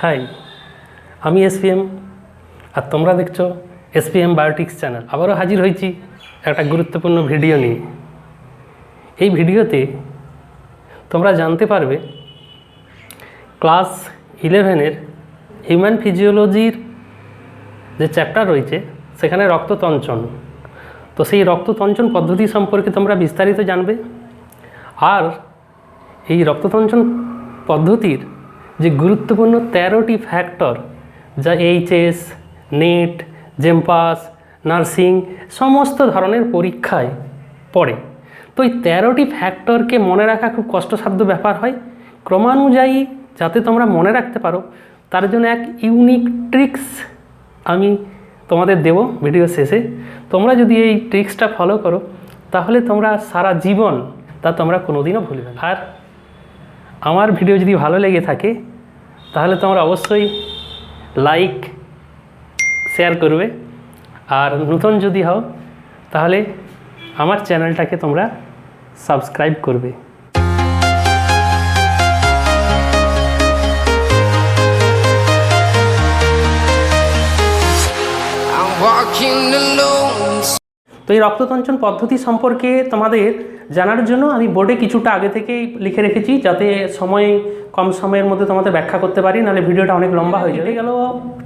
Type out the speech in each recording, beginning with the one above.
High, আমি SPM আর তোমরা দেখছো SPM বায়োটিক্স চ্যানেল। আবারও হাজির হয়েছি একটা গুরুত্বপূর্ণ ভিডিও নিয়ে। এই ভিডিওতে তোমরা জানতে পারবে ক্লাস 11-এর হিউম্যান ফিজিওলজির যে চ্যাপ্টার রয়েছে সেখানে রক্ততঞ্চন। তো সেই রক্ততঞ্চন পদ্ধতি সম্পর্কে তোমরা বিস্তারিত জানবে। আর এই রক্ততঞ্চন পদ্ধতির যে গুরুত্বপূর্ণ 13টি ফ্যাক্টর যা HS, নেট, জেমপাস, নার্সিং সমস্ত ধরনের পরীক্ষায় পড়ে। তো এই 13টি ফ্যাক্টরকে মনে রাখা খুব কষ্টসাধ্য ব্যাপার হয়। ক্রমানুযায়ী যাতে তোমরা মনে রাখতে পারো তার জন্য এক ইউনিক ট্রিক্স আমি তোমাদের দেব ভিডিও শেষে। তোমরা যদি এই ট্রিক্সটা ফলো করো তাহলে তোমরা সারা জীবন তা তোমরা কোনোদিনও ভুলবে না। আর আমার ভিডিও যদি ভালো লেগে থাকে তাহলে তোমরা অবশ্যই লাইক শেয়ার করবে। আর নতুন যদি হও তাহলে আমার চ্যানেলটাকে তোমরা সাবস্ক্রাইব করবে। তো এই রক্ততঞ্চন পদ্ধতি সম্পর্কে তোমাদের জানার জন্য আমি বোর্ডে কিছুটা আগে থেকেই লিখে রেখেছি, যাতে কম সময়ের মধ্যে তোমাদের ব্যাখ্যা করতে পারি, নাহলে ভিডিওটা অনেক লম্বা হয়ে যাবে।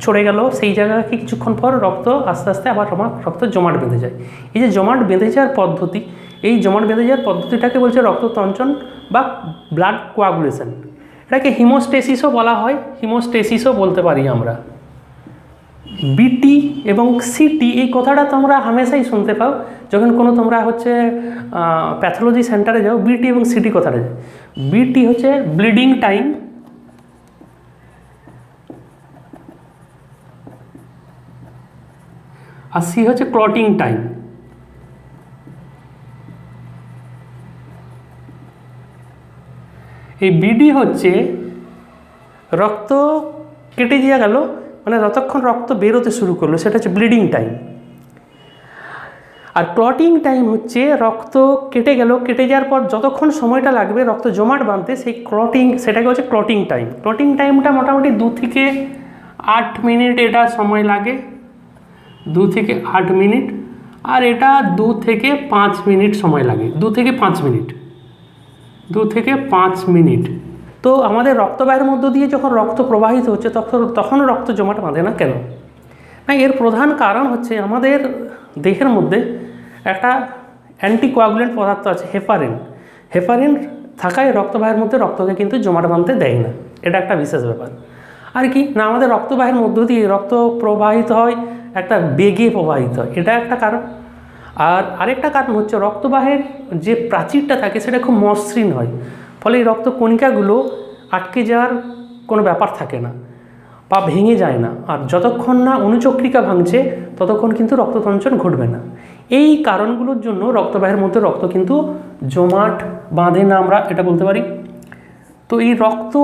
ছড়ে গেল সেই জায়গাকে কিছুক্ষণ পর রক্ত আস্তে আস্তে আবার রক্ত জমাট বেঁধে যায়। এই যে জমাট বেঁধে যাওয়ার পদ্ধতি, এই জমাট বেঁধে যাওয়ার পদ্ধতিটাকে বলছে রক্ততঞ্চন বা ব্লাড কোয়াগুলেশন। এটাকে হিমোস্টেসিসও বলা হয়, হিমোস্টেসিসও বলতে পারি আমরা। বিটি এবং সিটি এই কথাটা তোমরা হামেশাই শুনতে পাও যখন কোনো তোমরা প্যাথোলজি সেন্টারে যাও। বিটি এবং সিটি কথাটা যায়। বিটি হচ্ছে ব্লিডিং টাইম, আর সি হচ্ছে ক্লটিং টাইম। এই বিডি হচ্ছে রক্ত কেটে দিয়ে গেল, মানে যতক্ষণ রক্ত বেরোতে শুরু করলো সেটা হচ্ছে ব্লিডিং টাইম। আর ক্লটিং টাইম হচ্ছে রক্ত কেটে গেল, কেটে যাওয়ার পর যতক্ষণ সময়টা লাগবে রক্ত জমাট বাঁধতে, সেটাকে হচ্ছে ক্লটিং টাইম। ক্লটিং টাইমটা মোটামুটি 2 থেকে 8 মিনিট এটা সময় লাগে, 2 থেকে 8 মিনিট। আর এটা 2 থেকে 5 মিনিট সময় লাগে, 2 থেকে 5 মিনিট, 2 থেকে 5 মিনিট। তো আমাদের রক্তবাহের মধ্য দিয়ে যখন রক্ত প্রবাহিত হচ্ছে তখন রক্ত জমাট বাঁধে না কেন? না, এর প্রধান কারণ হচ্ছে আমাদের দেহের মধ্যে একটা অ্যান্টিকোয়াগুলেন্ট পদার্থ আছে, হেপারিন। হেপারিন থাকায় রক্তবাহের মধ্যে রক্তকে কিন্তু জমাট বাঁধতে দেয় না। এটা একটা বিশেষ ব্যাপার। আর কি না, আমাদের রক্তবাহের মধ্য দিয়ে রক্ত প্রবাহিত হয় একটা বেগে প্রবাহিত হয়, এটা একটা কারণ। আর আরেকটা কারণ হচ্ছে রক্তবাহের যে প্রাচীরটা থাকে সেটা খুব মসৃণ হয়, ফলে এই রক্ত কণিকাগুলো আটকে যাওয়ার কোনো ব্যাপার থাকে না বা ভেঙে যায় না। আর যতক্ষণ না অনুচক্রিকা ভাঙছে ততক্ষণ কিন্তু রক্ততঞ্চন ঘটবে না। এই কারণগুলোর জন্য রক্তবাহের মধ্যে রক্ত কিন্তু জমাট বাঁধে না, আমরা এটা বলতে পারি। তো এই রক্ত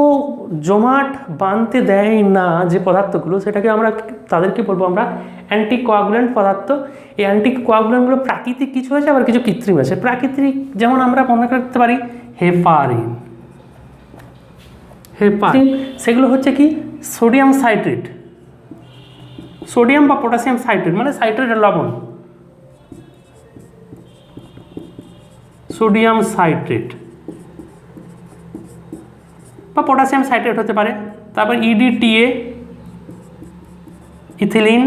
জমাট বাঁধতে দেয় না যে পদার্থগুলো, সেটাকে তাদেরকে বলবো আমরা অ্যান্টিকোয়াগুলেন্ট পদার্থ। এই অ্যান্টিকোয়াগুলেন্টগুলো প্রাকৃতিক কিছু আছে, আবার কিছু কৃত্রিম আছে। প্রাকৃতিক যেমন আমরা মনে করতে পারি হেপারিন, সেগুলো হচ্ছে কি সোডিয়াম সাইট্রেট, সোডিয়াম বা পটাশিয়াম সাইট্রেট, মানে সাইট্রেটের লবণ, সোডিয়াম সাইট্রেট বা পটাশিয়াম সাইট্রেট হতে পারে। তারপর EDTA, ethylene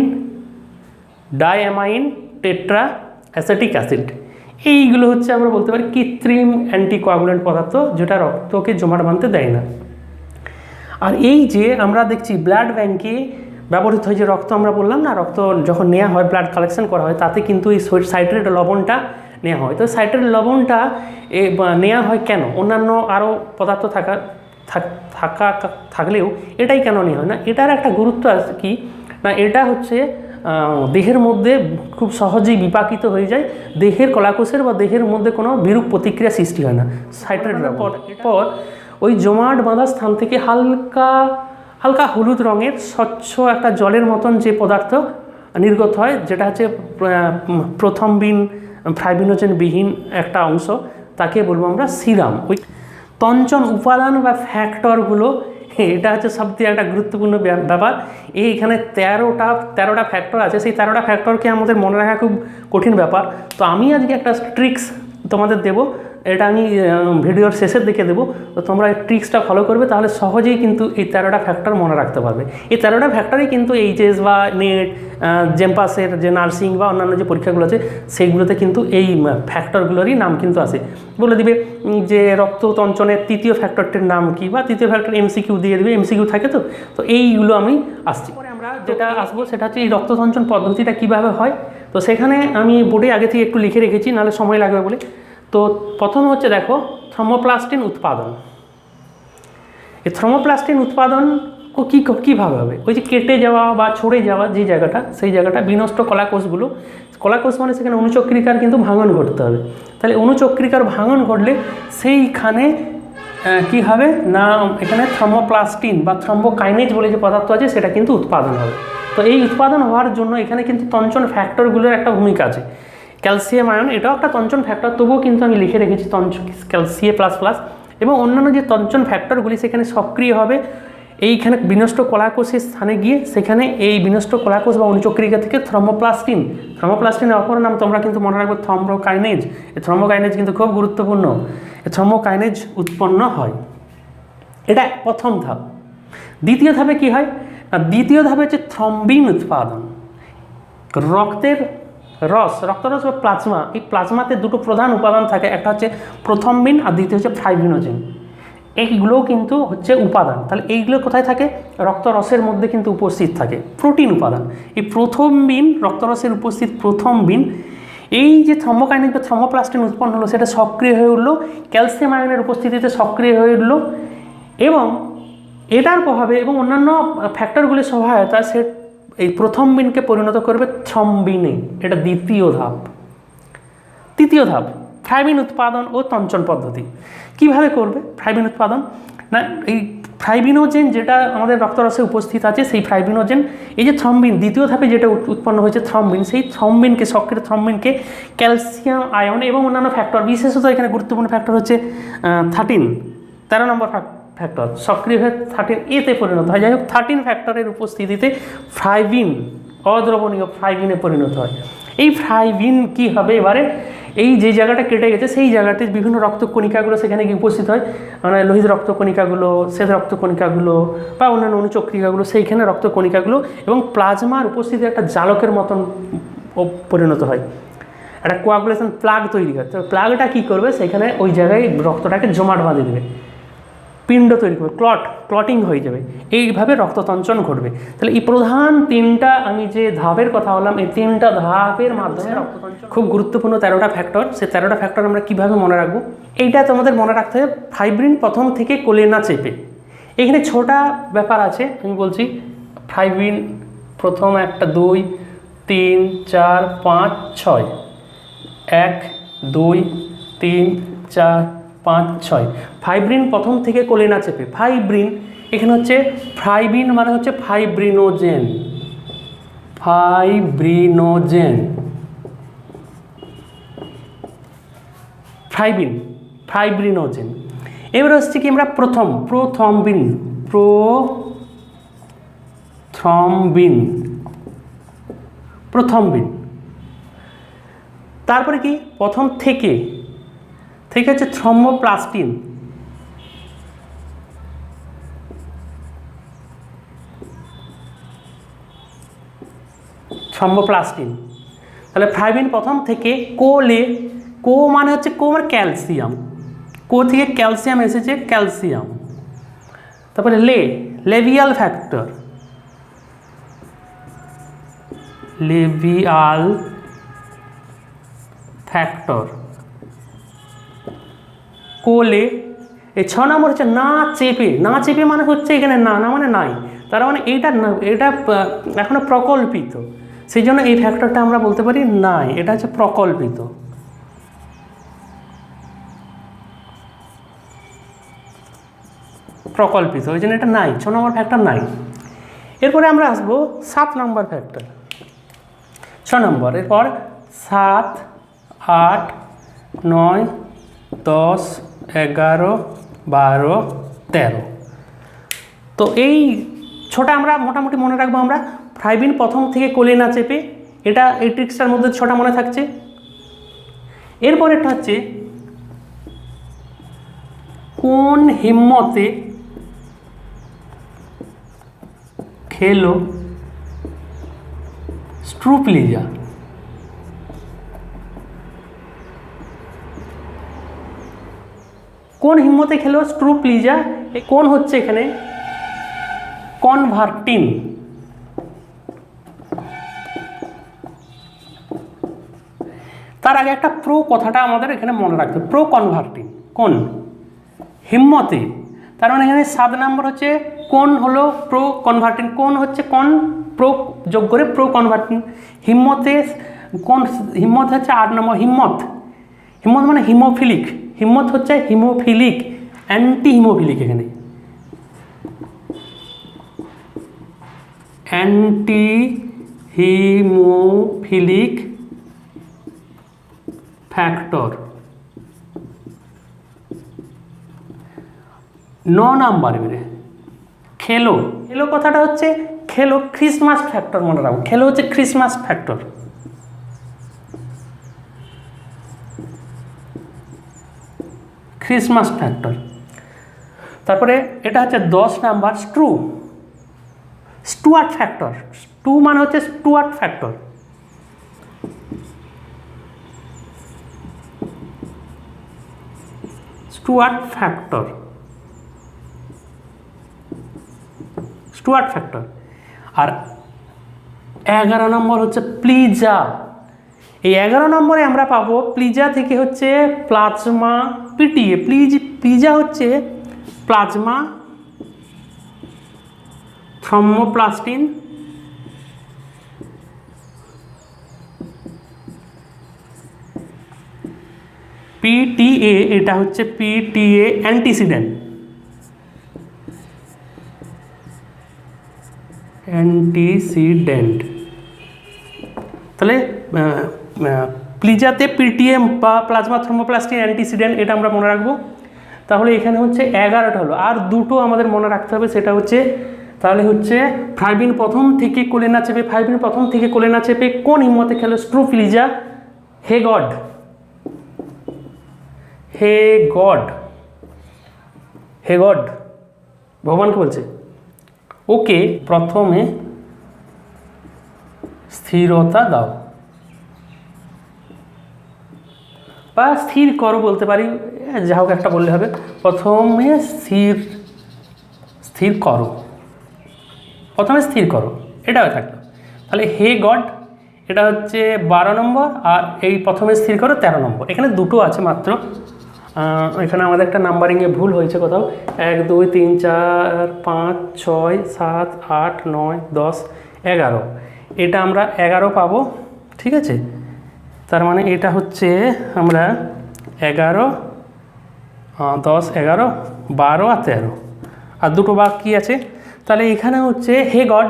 diamine tetra acetic acid. এইগুলো হচ্ছে আমরা বলতে পারি কৃত্রিম অ্যান্টিকোয়াগুলেন্ট পদার্থ, যেটা রক্তকে জমাট বাঁধতে দেয় না। আর এই যে আমরা দেখছি ব্লাড ব্যাঙ্কে ব্যবহৃত হয় যে রক্ত, আমরা বললাম না রক্ত যখন নেওয়া হয়, ব্লাড কালেকশন করা হয়, তাতে কিন্তু এই সাইট্রেট লবণটা নেওয়া হয়। তো সাইট্রেট লবণটা নেওয়া হয় কেন? অন্যান্য আরও পদার্থ থাকলেও এটাই কেন নেওয়া হয় না? এটার একটা গুরুত্ব আছে কি না, এটা হচ্ছে দেহের মধ্যে খুব সহজেই বিপাকিত হয়ে যায়, দেহের কলাকোষের বা দেহের মধ্যে কোনো বিরূপ প্রতিক্রিয়া সৃষ্টি হয় না সাইট্রেট পর ওই জমাট বাঁধা স্থান থেকে হালকা হালকা হলুদ রঙের স্বচ্ছ একটা জলের মতন যে পদার্থ নির্গত হয়, যেটা হচ্ছে প্রথম ফাইব্রিনোজেনবিহীন একটা অংশ, তাকে বলবো আমরা সিরাম। ওই তঞ্চন উপাদান বা ফ্যাক্টরগুলো এটা হচ্ছে সবথেকে একটা গুরুত্বপূর্ণ ব্যাপার। এইখানে 13টা ফ্যাক্টর আছে, সেই 13টা ফ্যাক্টরকে আমাদের মনে রাখা খুব কঠিন ব্যাপার। তো আমি আজকে একটা ট্রিক্স তোমাদের দেবো, এটা আমি ভিডিওর শেষের দিকে দেবো। তো তোমরা এই ট্রিক্সটা ফলো করবে, তাহলে সহজেই কিন্তু এই 13টা ফ্যাক্টর মনে রাখতে পারবে। এই 13টা ফ্যাক্টরই কিন্তু এইচএস বা নেট, জেমপাসের যে নার্সিং বা অন্যান্য যে পরীক্ষাগুলো আছে সেইগুলোতে কিন্তু এই ফ্যাক্টরগুলোরই নাম কিন্তু আসে। বলে দিবে যে রক্ততঞ্চনের তৃতীয় ফ্যাক্টরটির নাম কি, বা তৃতীয় ফ্যাক্টর এমসিকিউ দিয়ে দেবে, এমসিকিউ থাকে। তো এইগুলো আমি আসছি। পরে আমরা যেটা আসবো সেটা হচ্ছে এই রক্ততঞ্চন পদ্ধতিটা কীভাবে হয়। তো সেখানে আমি বোর্ডে আগে থেকে একটু লিখে রেখেছি, নাহলে সময় লাগবে বলে। তো প্রথমে হচ্ছে দেখো থ্রোম্বোপ্লাস্টিন উৎপাদন। এই থ্রোম্বোপ্লাস্টিন উৎপাদন কীভাবে হবে, ওই যে কেটে যাওয়া বা ছড়ে যাওয়া যে জায়গাটা, সেই জায়গাটা বিনষ্ট কলাকোষগুলো, কলাকোষ মানে সেখানে অণুচক্রিকার কিন্তু ভাঙন ঘটতে হবে। তাহলে অণুচক্রিকার ভাঙন ঘটলে সেইখানে কি হবে না, এখানে থ্রোম্বোপ্লাস্টিন বা থ্রোম্বোকাইনেজ বলে যে পদার্থ আছে সেটা কিন্তু উৎপাদন হবে। তো এই উৎপাদন হওয়ার জন্য এখানে কিন্তু তঞ্চন ফ্যাক্টরগুলোর একটা ভূমিকা আছে। ক্যালসিয়াম আয়ন এটাও একটা তঞ্চন ফ্যাক্টর, তবুও কিন্তু আমি লিখে রেখেছি ক্যালসিয়াম প্লাস প্লাস। এবং অন্যান্য যে তঞ্চন ফ্যাক্টরগুলি সেখানে সক্রিয় হবে এইখানে বিনষ্ট কলাকোষের স্থানে গিয়ে, সেখানে এই বিনষ্ট কলাকোষ বা অণুচক্রিকা থেকে থ্রোম্বোপ্লাস্টিনের অপর নাম তোমরা কিন্তু মনে রাখবে থ্রোম্বোকাইনেজ। এই থ্রোম্বোকাইনেজ কিন্তু খুব গুরুত্বপূর্ণ। এই থ্রোম্বোকাইনেজ উৎপন্ন হয়, এটা প্রথম ধাপ। দ্বিতীয় ধাপে কি হয় না, দ্বিতীয় ধাপে হচ্ছে থ্রম্বিন উৎপাদন। রক্তরস বা প্লাজমা, এই প্লাজমাতে দুটো প্রধান উপাদান থাকে, একটা হচ্ছে প্রথম্বিন আর দ্বিতীয় হচ্ছে ফাইব্রিনোজেন। এইগুলোও কিন্তু হচ্ছে উপাদান। তাহলে এইগুলো কোথায় থাকে, রক্তরসের মধ্যে কিন্তু উপস্থিত থাকে, প্রোটিন উপাদান। এই প্রথম্বিন, রক্তরসের উপস্থিত প্রথম্বিন, এই যে থ্রোম্বোকাইনেজ বা থ্রোম্বোপ্লাস্টিন উৎপন্ন হলো সেটা সক্রিয় হয়ে উঠলো, ক্যালসিয়াম আয়নের উপস্থিতিতে সক্রিয় হয়ে উঠলো, এবং এটার প্রভাবে এবং অন্যান্য ফ্যাক্টরগুলির সহায়তা সে এই প্রথম্বিনকে পরিণত করবে থ্রম্বিনে। এটা দ্বিতীয় ধাপ। তৃতীয় ধাপ ফাইব্রিন উৎপাদন ও তঞ্চন পদ্ধতি। কিভাবে করবে ফাইব্রিন উৎপাদন না, এই ফাইব্রিনোজেন যেটা আমাদের রক্তরসে উপস্থিত আছে, সেই ফাইব্রিনোজেন, এই যে থ্রম্বিন দ্বিতীয় ধাপে যেটা উৎপন্ন হয়েছে থ্রম্বিন, সেই থ্রম্বিনকে, সক্রিয় থ্রম্বিনকে ক্যালসিয়াম আয়ন এবং অন্যান্য ফ্যাক্টর, বিশেষত এখানে গুরুত্বপূর্ণ ফ্যাক্টর হচ্ছে 13 নম্বর ফ্যাক্টর, সক্রিয় হয়ে 13A-তে পরিণত হয়। যাই হোক 13 ফ্যাক্টরের উপস্থিতিতে ফাইব্রিন, অদ্রবণীয় ফাইব্রিনে পরিণত হয়। এই ফাইব্রিন কি হবে এবারে, এই যে জায়গাটা কেটে গেছে সেই জায়গাতে বিভিন্ন রক্তকণিকাগুলো সেখানে গিয়ে উপস্থিত হয়, মানে লোহিত রক্তকণিকাগুলো, শ্বেত রক্তকণিকাগুলো বা অন্যান্য অণুচক্রিকাগুলো, সেইখানে রক্তকণিকাগুলো এবং প্লাজমার উপস্থিতি একটা জালকের মতন পরিণত হয়, একটা কোয়াগুলেশন প্লাগ তৈরি হয়। তো প্লাগটা কী করবে, সেখানে ওই জায়গায় রক্তটাকে জমাট বাঁধে দেবে, পিণ্ড তৈরি করবে, ক্লটিং হয়ে যাবে, এইভাবে রক্ততঞ্চন ঘটবে। তাহলে এই প্রধান 3টা আমি যে ধাপের কথা বললাম, এই 3টা ধাপের মাধ্যমে রক্ততঞ্চন, খুব গুরুত্বপূর্ণ 13টা ফ্যাক্টর। সেই 13টা ফ্যাক্টর আমরা কীভাবে মনে রাখবো, এইটা তোমাদের মনে রাখতে হবে। ফাইব্রিন প্রথম থেকে কোলে না চেপে, এখানে 6টা ব্যাপার আছে আমি বলছি। ফাইব্রিন প্রথম 1, 2, 3, 4, 5, 6, 1, 2, 3, 4, 5, 6। ফাইব্রিন প্রথম থেকে কোলে না চেপে। ফাইব্রিন এখানে হচ্ছে, ফাইব্রিন মানে হচ্ছে ফাইব্রিনোজেন, ফাইব্রিনোজেন। এবার হচ্ছে কি আমরা প্রথম্বিন। তারপরে কি প্রথম থেকে হচ্ছে থ্রম্বোপ্লাস্টিন, তাহলে ফাইব্রিন প্রথম থেকে কোলে, মানে হচ্ছে ক্যালসিয়াম, থেকে ক্যালসিয়াম এসেছে, ক্যালসিয়াম। তারপরে লেভিয়াল ফ্যাক্টর, কোলে। এই 6 নম্বর হচ্ছে না চেপে মানে হচ্ছে এখানে না মানে নাই, তার মানে এটা এখনো প্রকল্পিত, সেই জন্য এই ফ্যাক্টরটা আমরা বলতে পারি নাই, এটা হচ্ছে প্রকল্পিত। ওই জন্য এটা নাই, 6 নম্বর ফ্যাক্টর নাই। এরপরে আমরা আসবো 7 নম্বর ফ্যাক্টর, 6 নম্বর। এরপর 7, 8, 9, 10, 11, 12, 13। তো এই ছটা আমরা মোটামুটি মনে রাখবো আমরা। ফ্রাইবিন প্রথম থেকে কোলে না চেপে, এটা এই ট্রিক্সটার মধ্যে ছটা মনে থাকছে। এরপরেরটা হচ্ছে কোন হিম্মতে খেলো স্ট্রুপ্লিজা। কোন হিম্মতে খেলো স্ট্রুপ্লিজা, কোন হচ্ছে এখানে কনভার্টিন। তার আগে একটা প্রো কথাটা আমাদের এখানে মনে রাখতে হবে, প্রো কনভার্টিন কোন হিম্মতে, তার মানে এখানে 7 নম্বর হচ্ছে কোন হলো প্রো কনভার্টিন, কোন হচ্ছে কোন প্রো যোগ করে প্রো কনভার্টিন। হিম্মতে কোন, হিম্মত হচ্ছে 8 নম্বর, হিম্মত, হিম্মত মানে হিমোফিলিক, হিম্মত হচ্ছে হিমোফিলিক, অ্যান্টি হিমোফিলিক, এখানে অ্যান্টি হিমোফিলিক ফ্যাক্টর। 9 নাম্বার এবারে খেলো, খেলো কথাটা হচ্ছে খেলো ক্রিসমাস ফ্যাক্টর, মনে রাখো খেলো হচ্ছে ক্রিসমাস ফ্যাক্টর। Christmas factor. তারপরে এটা হচ্ছে 10 নাম্বার স্টুয়ার্ট ফ্যাক্টর। স্টু মানে হচ্ছে Stuart factor. Stuart factor, Stuart factor. আর 11 নম্বর হচ্ছে প্লিজা। এই 11 নম্বরে আমরা পাবো প্লিজা থেকে হচ্ছে প্লাজমা পিটিএ। প্লিজা হচ্ছে প্লাজমা থ্রম্বোপ্লাস্টিন পিটিএ, এটা হচ্ছে পিটিএ অ্যান্টিসিডেন্ট, অ্যান্টিসিডেন্ট। তাহলে প্লিজাতে পিটিএম বা প্লাজমা থ্রম্বোপ্লাস্টিন অ্যান্টিসিডেন্ট, এটা আমরা মনে রাখবো। তাহলে এখানে হচ্ছে 11টা হলো, আর দুটো আমাদের মনে রাখতে হবে, সেটা হচ্ছে তাহলে হচ্ছে ফ্রাইবিন প্রথম থেকে কোলে না চেপে, ফ্রাইবিন প্রথম থেকে কোলে না চেপে কোন হিম্মতে খেলো স্ট্রুপ্লিজা। হে গড, হে গড, হে গড, ভগবানকে বলছে ওকে প্রথমে স্থিরতা দাও, বা স্থির করো বলতে পারি, যা হোক একটা বললে হবে। প্রথমে স্থির করো, প্রথমে স্থির করো, এটাও থাকলো। তাহলে হে গড এটা হচ্ছে 12 নম্বর, আর এই প্রথমে স্থির করো 13 নম্বর। এখানে দুটো আছে মাত্র, এখানে আমাদের একটা নাম্বারিংয়ে ভুল হয়েছে কোথাও। 1 2 3 4 5 6 7 8 9 10 11, এটা আমরা 11 পাবো, ঠিক আছে। তার মানে এটা হচ্ছে আমরা 11 10 11 12 আর 13, আর দুটো বাকি আছে। তাহলে এখানে হচ্ছে হে গড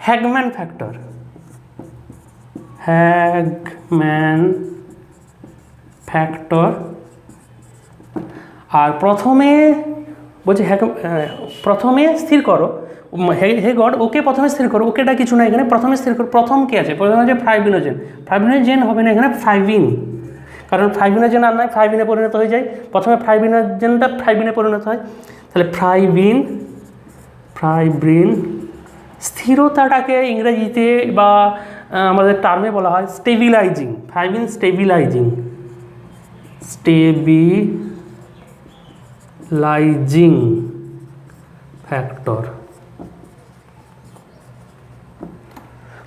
হ্যাগম্যান ফ্যাক্টর, হ্যাগম্যান ফ্যাক্টর। আর প্রথমে বলছে প্রথমে স্থির করো, হে গড ওকে প্রথমে স্থির করো, ওকেটা কিছু না, এখানে প্রথমে স্থির করো। প্রথম কে আছে? প্রথমে হচ্ছে ফ্রাইবিনোজেন, ফ্রাইবিনোজেন হবে না এখানে ফ্রাইবিন, কারণ ফ্রাইবিনোজেন আর নয় ফ্রাইবিনে পরিণত হয়ে যায়। প্রথমে ফ্রাইবিনোজেনটা ফ্রাইবিনে পরিণত হয়, তাহলে ফ্রাইবিন স্থিরতাটাকে ইংরেজিতে বা আমাদের টার্মে বলা হয় স্টেবিলাইজিং, ফ্রাইবিন স্টেবিলাইজিং ফ্যাক্টর।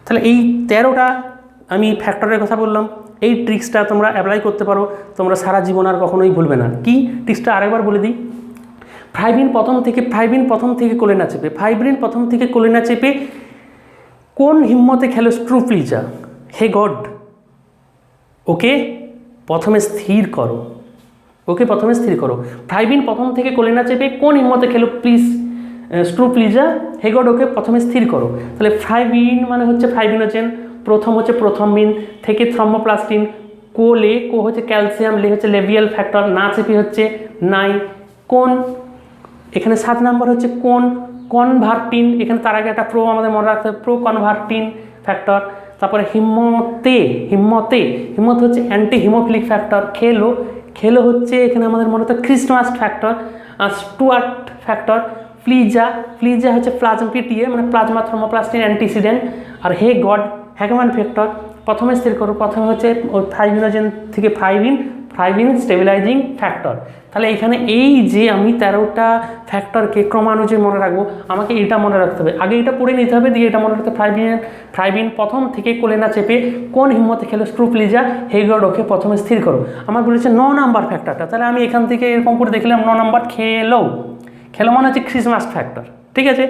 তাহলে এই 13টা আমি ফ্যাক্টরের কথা বললাম, এই ট্রিক্সটা তোমরা অ্যাপ্লাই করতে পারো, তোমরা সারা জীবন আর কখনোই ভুলবে না। কি ট্রিক্সটা আরেকবার বলে দিই। ফ্রাইবিন প্রথম থেকে কোলে না চেপে, ফ্রাইবিন প্রথম থেকে কোলে না চেপে কোন হিম্মতে খেলো স্ট্রুপ্লিজা। হে গড ওকে প্রথমে স্থির করো, ওকে প্রথমে স্থির করো। ফ্রাইবিন প্রথম থেকে কোলে না চেপে কোন হিম্মতে খেলো স্ট্রুপ্লিজা। হে গড ওকে প্রথমে স্থির করো। তাহলে ফ্রাইবিন মানে হচ্ছে ফ্রাইবিনোজেন, প্রথম হচ্ছে প্রথমবিন, থেকে থ্রম্বোপ্লাস্টিন, কোলে কো হচ্ছে ক্যালসিয়াম, লে হচ্ছে লেভিয়াল ফ্যাক্টর, না চেপে হচ্ছে নাই। কোন এখানে 7 নম্বর হচ্ছে কনভার্টিন, এখানে তার আগে একটা প্রো আমাদের মনে রাখতে হবে, প্রো কনভার্টিন ফ্যাক্টর। তারপরে হিম্মতে হচ্ছে অ্যান্টি হিমোফিলিক ফ্যাক্টর। খেলো হচ্ছে এখানে আমাদের মনে হতো ক্রিসমাস ফ্যাক্টর। Stuart factor. ফ্লিজা হচ্ছে পিটিএ মানে প্লাজমা থ্রোমোপ্লাস্টিন অ্যান্টিসিডেন্ট। আর হ্যাগম্যান ফ্যাক্টর। প্রথমে স্থির করো, প্রথমে হচ্ছে ফাইভিনোজেন থেকে ফাইভিন স্টেবিলাইজিং ফ্যাক্টর। তাহলে এখানে এই যে আমি 13টা ফ্যাক্টরকে ক্রমানুযায়ী মনে রাখবো, আমাকে এটা মনে রাখতে হবে, আগে এটা পড়ে নিতে হবে, দিয়ে এটা মনে রাখতে ফাইভিন প্রথম থেকে কোলেনা চেপে কোন হিম্মতে খেলো স্ট্রুপ্লিজা হেগডকে প্রথমে স্থির করো। আমার বলেছে 9 নাম্বার ফ্যাক্টরটা, তাহলে আমি এখান থেকে এরকম করে দেখলাম 9 নাম্বার খেলো মানে হচ্ছে ক্রিসমাস ফ্যাক্টর। ঠিক আছে।